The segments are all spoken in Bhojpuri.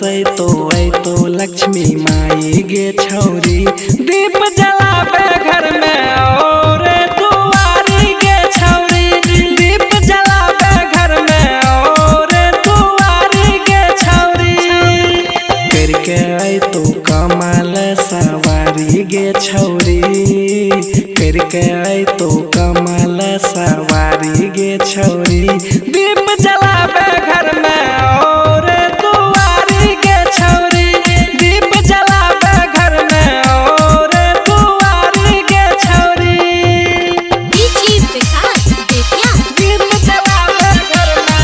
बरसै तो लक्ष्मी माई गे छौरी। दीप जलावे घर में और दुआरी गे छौरी। दीप जलावे घर में और दुआरी गे छौरी। करके तो कमाल सवारी गे छौरी। करके तो कमाल सवारी गे छौरी। दीप जलावे घर में और दुआरी गे छौरी। दीप जलावे घर में और दुआरी गे छौरी। दीप जलावे घर में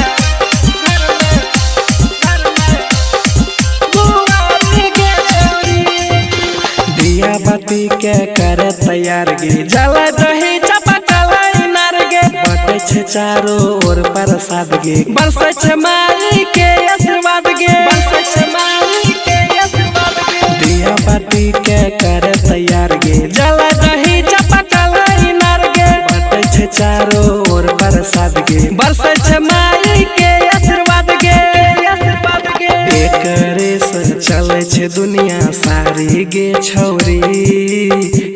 दुआरी गे छौरी। दिया बाती के करे तैयार गे जला दही चपकलाई नार गे। बटे छे चारों ओर प्रसाद गे बरसै छे माई के आशीर्वाद गे। बरसै छे माई के आशीर्वाद गे। दिया बाती के करे तैयार गे जला दही चपकलाई नार गे। बटे छे चारों ओर प्रसाद गे बरसै छे माई के आशीर्वाद गे। आशीर्वाद गे एकरे से चले छे दुनिया सारी गे छौरी।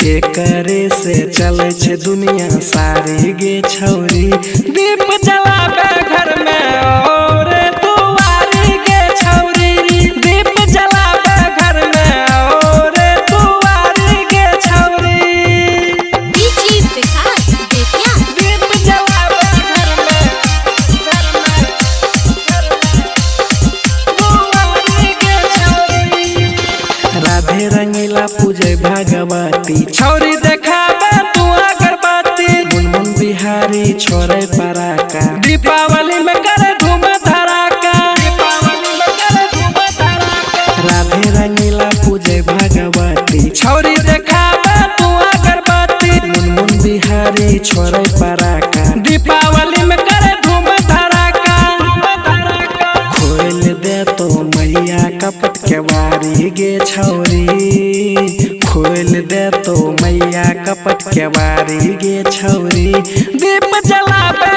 एकरे से चले छे दुनिया सारी गे छौरी। दीप जलावे घर में और दुआरी गे छौरी। दीप जलावे घर में और दुआरी गे छौरी। दीप जलावे घर में दुआरी गे छौरी। राधे रंगीला पूजे भगवती छौरी देखावे तू अगरबत्ती। मुनमुन बिहारी छोरे पराका दीपावली में करे धूम धड़ाका। दीपावली में करे धूम धड़ाका। राधे रंगीला पूजे भगवती छौरी देखावे तू अगरबत्ती। मुनमुन बिहारी छोरे पराका दीपावली में करे धूम धड़ाका। खोल दे तो मैया कपट के बारी गे छौरी। खोल दे तो मैया कपट के बारी गे छौरी। दीप जलावे